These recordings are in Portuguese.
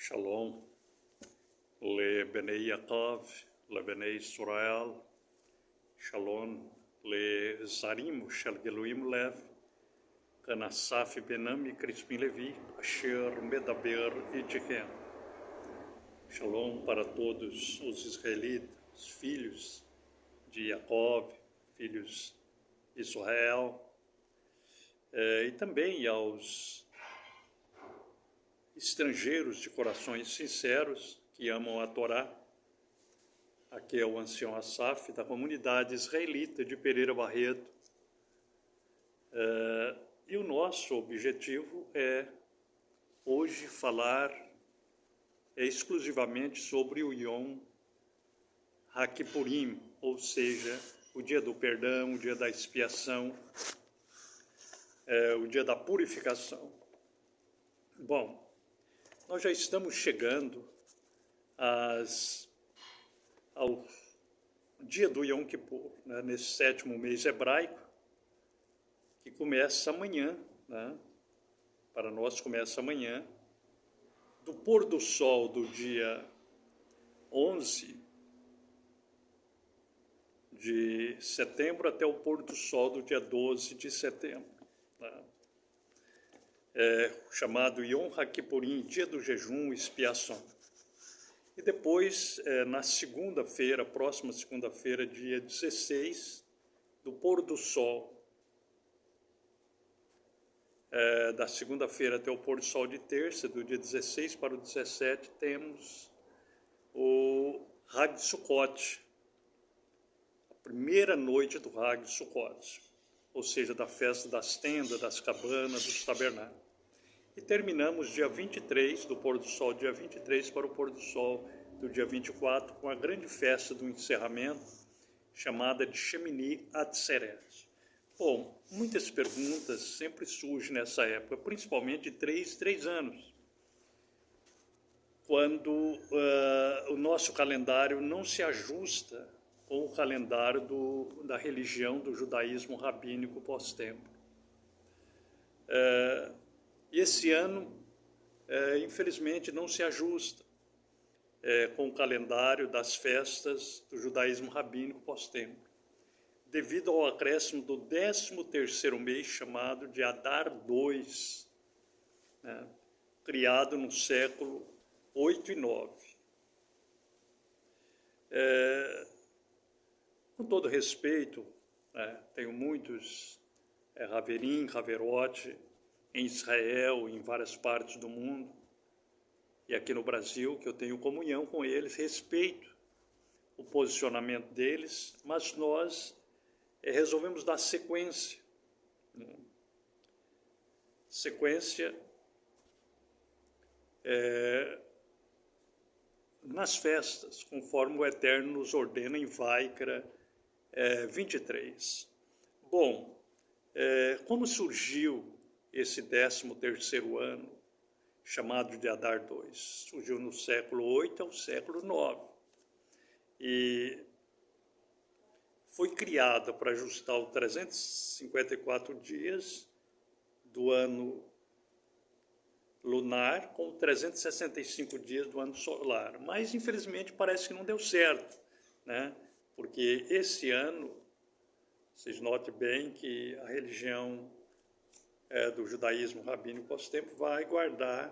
Shalom, לבני יעקב, לבני ישראל, שלום לזרים של גילויים לב, כאן אסף בן עמי crispim Levi, אשר מדבר איתכם. Shalom para todos os israelitas, filhos de Jacob, filhos de Israel, e também aos estrangeiros de corações sinceros que amam a Torá. Aqui é o ancião Asaf da comunidade israelita de Pereira Barreto. E o nosso objetivo é hoje falar exclusivamente sobre o Yom HaKippurim, ou seja, o dia do perdão, o dia da expiação, o dia da purificação. Bom, nós já estamos chegando ao dia do Yom Kippur, né, nesse 7º mês hebraico, que começa amanhã, né, para nós começa amanhã, do pôr do sol do dia 11 de setembro até o pôr do sol do dia 12 de setembro. Né? Chamado Yom HaKippurim, dia do jejum e expiação. E depois, na segunda-feira, próxima segunda-feira, dia 16, do pôr do sol, da segunda-feira até o pôr do sol de terça, do dia 16 para o 17, temos o Hag Sukkot, a primeira noite do Hag Sukkot, ou seja, da festa das tendas, das cabanas, dos tabernáculos. E terminamos dia 23, do pôr do sol, dia 23 para o pôr do sol do dia 24, com a grande festa do encerramento, chamada de Shemini Atzeret. Bom, muitas perguntas sempre surgem nessa época, principalmente de 3 anos, quando o nosso calendário não se ajusta com o calendário da religião, do judaísmo rabínico pós-templo. E esse ano, infelizmente, não se ajusta com o calendário das festas do judaísmo rabínico pós-templo, devido ao acréscimo do 13º mês, chamado de Adar II, né, criado no século 8 e 9. Com todo respeito, tenho muitos Haverim, Haverot, em Israel, em várias partes do mundo, e aqui no Brasil, que eu tenho comunhão com eles, respeito o posicionamento deles, mas nós resolvemos dar sequência. Nas festas, conforme o Eterno nos ordena em Vaikra 23. Bom, como surgiu esse 13º ano, chamado de Adar II? Surgiu no século 8 ao século 9. E foi criada para ajustar os 354 dias do ano lunar com 365 dias do ano solar. Mas, infelizmente, parece que não deu certo, né? Porque esse ano, vocês notem bem que a religião do judaísmo rabínico pós-tempo vai guardar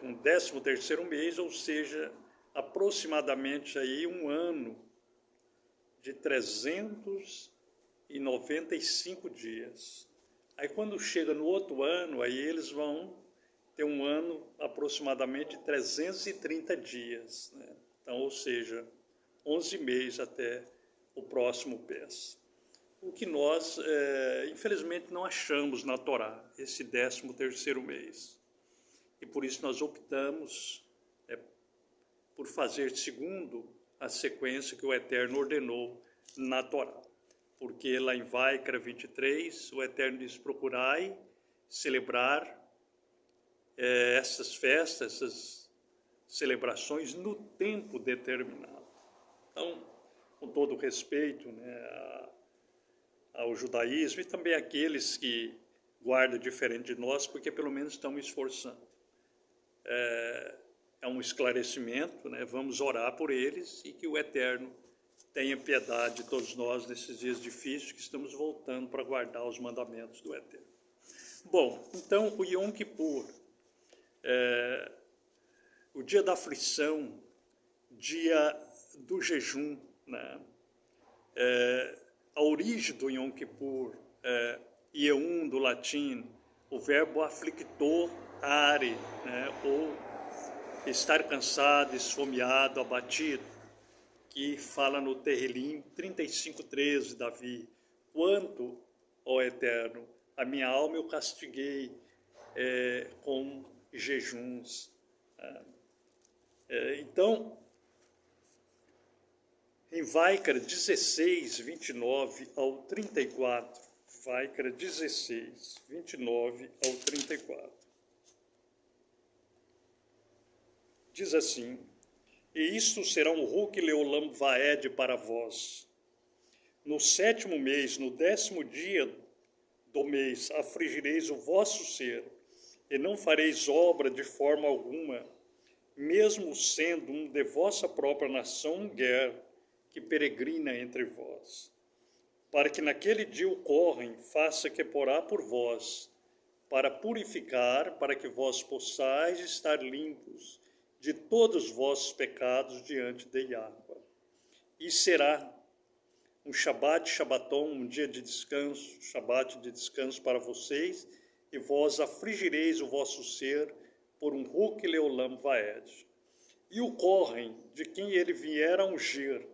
com o 13º mês, ou seja, aproximadamente aí um ano de 395 dias. Aí quando chega no outro ano, aí eles vão ter um ano aproximadamente de 330 dias, né? Então, ou seja, 11 meses até o próximo PES. O que nós, infelizmente, não achamos na Torá, esse 13º mês. E por isso nós optamos por fazer segundo a sequência que o Eterno ordenou na Torá. Porque lá em Vaikra 23, o Eterno diz: procurai celebrar essas festas, essas celebrações no tempo determinado. Então, com todo respeito, né, ao judaísmo, e também aqueles que guardam diferente de nós, porque pelo menos estão esforçando. um esclarecimento, né? Vamos orar por eles e que o Eterno tenha piedade de todos nós nesses dias difíceis que estamos voltando para guardar os mandamentos do Eterno. Bom, então o Yom Kippur, o dia da aflição, dia do jejum, né? A origem do Yom Kippur, Yeum do latim, o verbo afflictor are, né? Ou estar cansado, esfomeado, abatido, que fala no Terrilim 35:13, Davi: quanto, ó Eterno, a minha alma eu castiguei com jejuns. Então, em Vaikra 16, 29 ao 34, Vaikra 16, 29 ao 34, diz assim: e isto será um Ruk Leolam Vaed para vós. No 7º mês, no 10º dia do mês, afligireis o vosso ser, e não fareis obra de forma alguma, mesmo sendo um de vossa própria nação guerra, que peregrina entre vós, para que naquele dia o correm, faça que porá por vós, para purificar, para que vós possais estar limpos de todos os vossos pecados diante de Yahweh. E será um Shabat, Shabaton, um dia de descanso, Shabat de descanso para vocês, e vós afligireis o vosso ser por um Ruk Leolam Vaed. E o correm, de quem ele vier a ungir,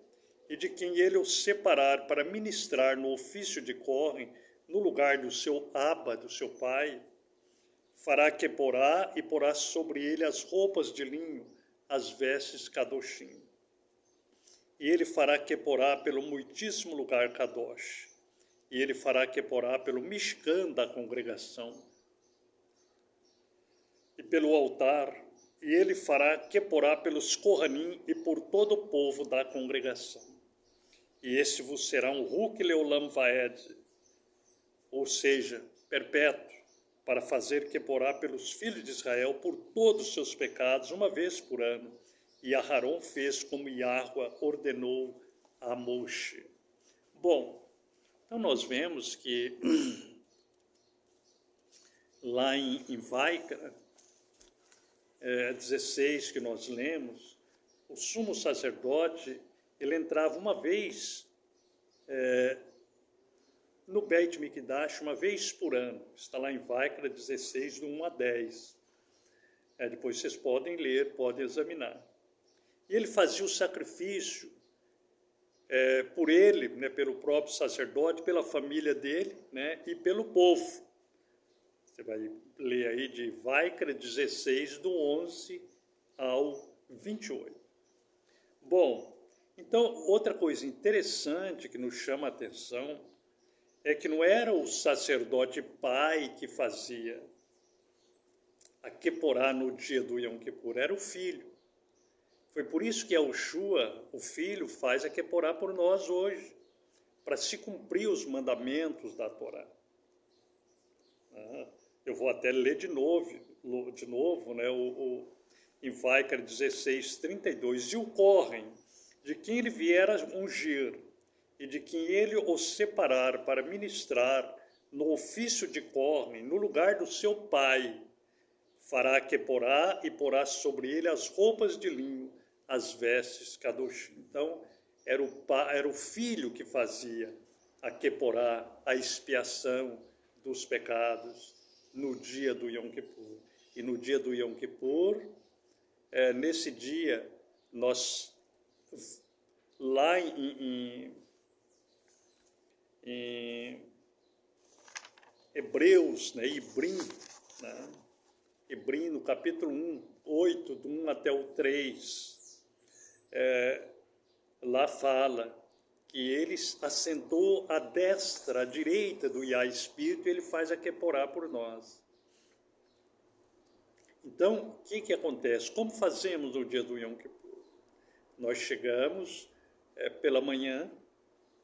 e de quem ele o separar para ministrar no ofício de correm, no lugar do seu Abba, do seu pai, fará que porá e porá sobre ele as roupas de linho, as vestes Kadoshim. E ele fará que porá pelo muitíssimo lugar Kadosh. E ele fará que porá pelo Mishkan da congregação e pelo altar. E ele fará que porá pelos Kohanim e por todo o povo da congregação. E este vos será um Ruk Leolam Vaed, ou seja, perpétuo, para fazer que porá pelos filhos de Israel por todos os seus pecados, uma vez por ano. E Aharon fez como Yahweh ordenou a Moshe. Bom, então nós vemos que lá em Vaikra 16, que nós lemos, o sumo sacerdote, ele entrava uma vez no Beit Mikdash, uma vez por ano. Está lá em Vaikra 16, do 1 a 10. Depois vocês podem ler, podem examinar. E ele fazia o sacrifício por ele, né, pelo próprio sacerdote, pela família dele, né, e pelo povo. Você vai ler aí de Vaikra 16, do 11 ao 28. Bom, então, outra coisa interessante que nos chama a atenção é que não era o sacerdote pai que fazia a Keporá no dia do Yom Kippur, era o filho. Foi por isso que Yahushua, o filho, faz a Keporá por nós hoje, para se cumprir os mandamentos da Torá. Eu vou até ler de novo, né, em Vaikra 16, 32. E o correm, de quem ele vier a ungir, e de quem ele o separar para ministrar no ofício de correm, no lugar do seu pai, fará que porá e porá sobre ele as roupas de linho, as vestes Kadoshim. Então, era o filho que fazia a Keporá, a expiação dos pecados, no dia do Yom Kippur. E no dia do Yom Kippur, nesse dia, nós, lá em Hebreus, né, Ibrim, no capítulo 1, 8, do 1 até o 3, lá fala que ele assentou à destra, à direita do Yah Espírito, e ele faz a Keporá por nós. Então, o que acontece? Como fazemos no dia do Yom Kippur? Nós chegamos pela manhã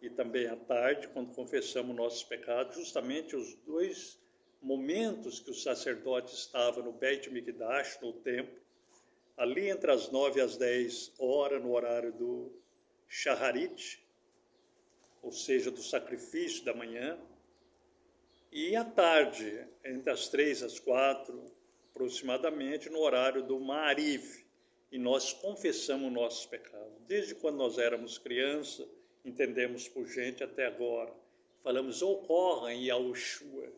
e também à tarde, quando confessamos nossos pecados, justamente os dois momentos que o sacerdote estava no Beit Mikdash, no templo, ali entre as 9 e as 10 horas, no horário do Shacharit, ou seja, do sacrifício da manhã, e à tarde, entre as 3 e as 4, aproximadamente, no horário do Ma'ariv, e nós confessamos nossos pecados. Desde quando nós éramos crianças, entendemos por gente até agora. Falamos, ocorrem Yahushua.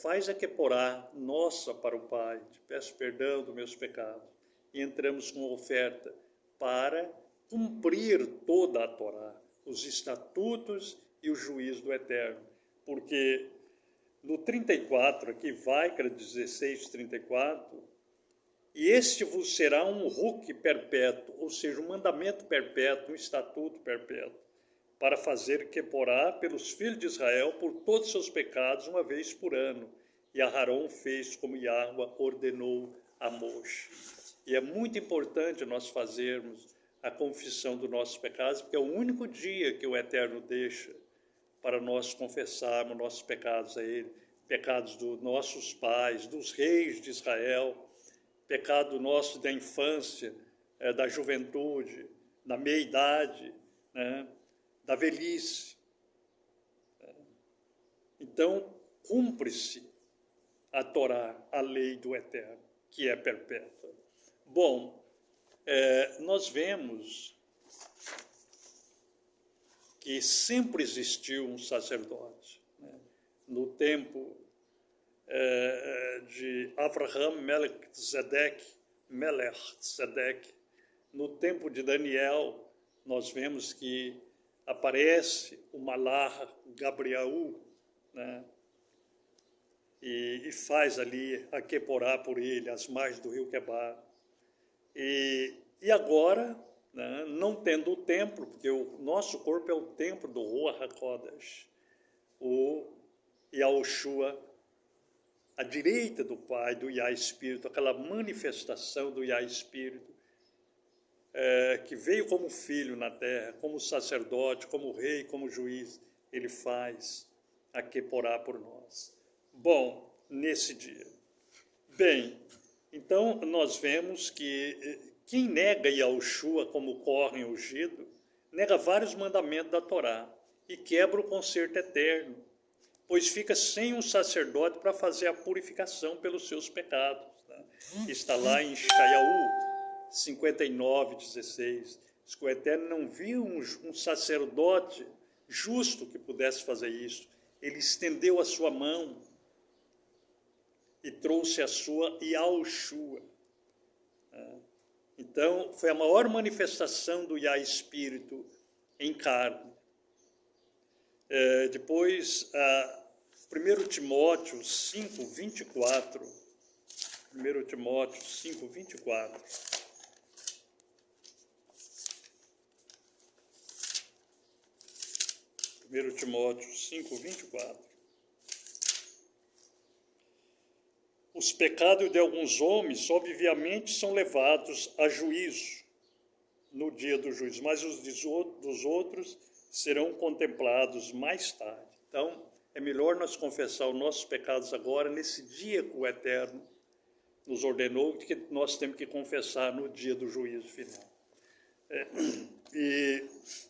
Faz a Keporá nossa para o Pai, te peço perdão dos meus pecados. E entramos com oferta para cumprir toda a Torá, os estatutos e o juízo do Eterno. Porque no 34, aqui Vaikra 16, 34, e este vos será um ruque perpétuo, ou seja, um mandamento perpétuo, um estatuto perpétuo, para fazer Keporá pelos filhos de Israel por todos os seus pecados uma vez por ano. E Aharon fez como Yahweh ordenou a Moshe. E é muito importante nós fazermos a confissão dos nossos pecados, porque é o único dia que o Eterno deixa para nós confessarmos nossos pecados a Ele, pecados dos nossos pais, dos reis de Israel, pecado nosso da infância, da juventude, da meia-idade, né, da velhice. Então, cumpre-se a Torá, a lei do Eterno, que é perpétua. Bom, nós vemos que sempre existiu um sacerdote, né? No tempo de Avraham Melech Tzedek, no tempo de Daniel, nós vemos que aparece o Malach Gabriel, né? E faz ali a Keporá por ele, às margens do rio Quebar. E agora, né, não tendo o templo, porque o nosso corpo é o templo do Ruach HaKodesh, o Yahushua, à direita do Pai, do Yah Espírito, aquela manifestação do Yah Espírito, que veio como filho na terra, como sacerdote, como rei, como juiz, ele faz a Keporá por nós. Bom, nesse dia. Bem, então nós vemos que quem nega Yahushua como corre ungido, nega vários mandamentos da Torá e quebra o concerto eterno, pois fica sem um sacerdote para fazer a purificação pelos seus pecados. Né? Está lá em Shayahu 59:16. Diz que o Eterno não viu um sacerdote justo que pudesse fazer isso. Ele estendeu a sua mão e trouxe a sua Yahushua. Então, foi a maior manifestação do Yah Espírito em carne. Depois, 1 Timóteo 5:24. 1 Timóteo 5:24. 1 Timóteo 5:24. Os pecados de alguns homens, obviamente, são levados a juízo no dia do juízo, mas os dos outros serão contemplados mais tarde. Então, é melhor nós confessar os nossos pecados agora, nesse dia que o Eterno nos ordenou, que nós temos que confessar no dia do juízo final.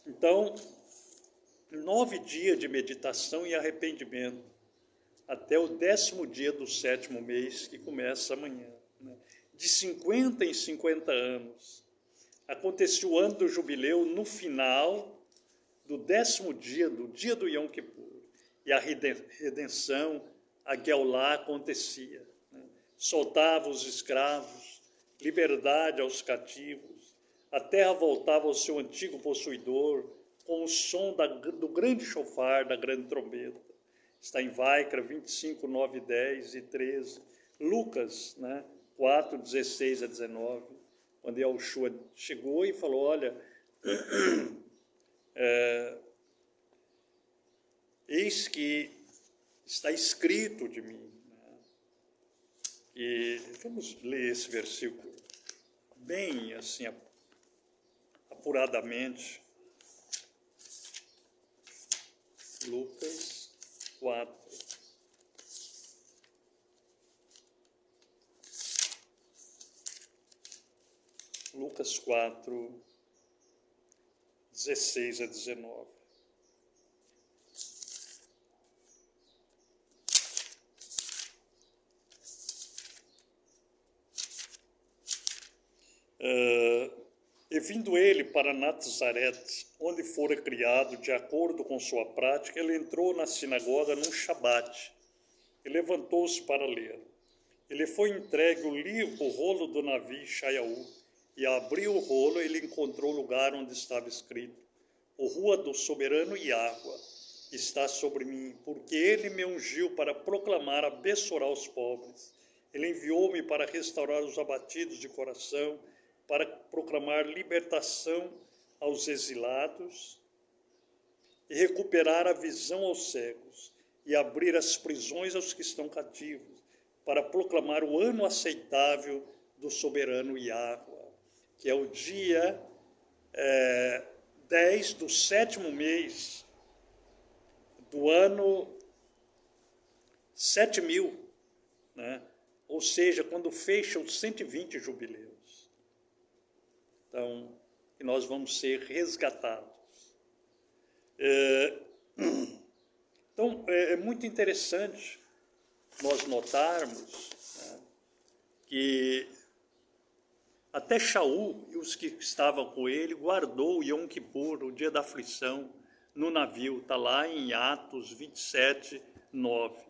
Então, 9 dias de meditação e arrependimento, até o 10º dia do 7º mês, que começa amanhã. Né? De 50 em 50 anos. Aconteceu o ano do jubileu no final do 10º dia, do dia do Yom Kippur. E a redenção, a Geulá, acontecia. Né? Soltava os escravos, liberdade aos cativos, a terra voltava ao seu antigo possuidor, com o som do grande shofar, da grande trombeta. Está em Vaikra 25, 9, 10 e 13. Lucas, né, 4, 16 a 19, quando Yahushua chegou e falou, olha, eis que está escrito de mim. Né? E vamos ler esse versículo bem assim, apuradamente. Lucas 4. Lucas 4, 16 a 19. E vindo ele para Nazarete, onde fora criado, de acordo com sua prática, ele entrou na sinagoga num Shabat e levantou-se para ler. Ele foi entregue o rolo do Navi Shayahu, e abriu o rolo, ele encontrou o lugar onde estava escrito: "O rua do soberano Yahweh está sobre mim, porque ele me ungiu para proclamar a abençoar os pobres. Ele enviou-me para restaurar os abatidos de coração, para proclamar libertação aos exilados e recuperar a visão aos cegos e abrir as prisões aos que estão cativos, para proclamar o ano aceitável do soberano Yahweh", que é o dia 10 do 7º mês do ano 7.000, né? Ou seja, quando fecham os 120 jubileus. Então, que nós vamos ser resgatados. Então, é muito interessante nós notarmos, né, que até Shaul e os que estavam com ele guardou o Yom Kippur, o dia da aflição, no navio. Está lá em Atos 27, 9.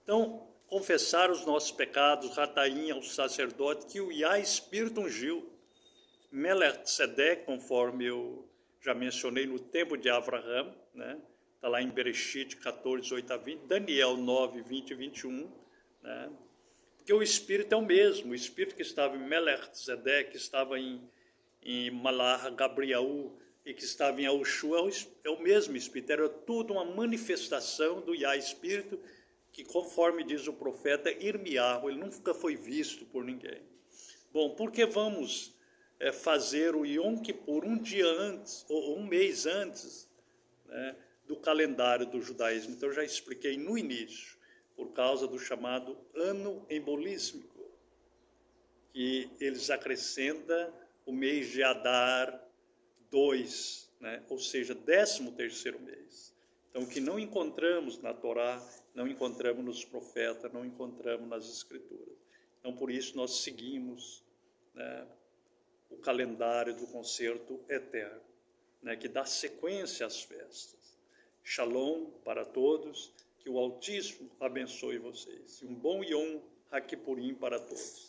Então, confessar os nossos pecados, Rataim ao sacerdote, que o Yah Espírito ungiu. Melchizedek, conforme eu já mencionei no tempo de Abraham, né? Está lá em Bereshit 14, 8 a 20, Daniel 9, 20 e 21, né? Porque o Espírito é o mesmo, o Espírito que estava em Melchizedek, que estava em Malach Gabriel e que estava em Aushu, é o mesmo Espírito, era tudo uma manifestação do Yah Espírito, que conforme diz o profeta Irmiyahu, ele nunca foi visto por ninguém. Bom, por que vamos fazer o Yom Kippur um dia antes, ou um mês antes, né, do calendário do judaísmo? Então, eu já expliquei no início, por causa do chamado ano embolísmico, que eles acrescentam o mês de Adar 2, né, ou seja, 13º mês. Então, o que não encontramos na Torá, não encontramos nos profetas, não encontramos nas Escrituras. Então, por isso, nós seguimos, né, o calendário do concerto eterno, né, que dá sequência às festas. Shalom para todos, que o Altíssimo abençoe vocês. E um bom Yom HaKippurim para todos.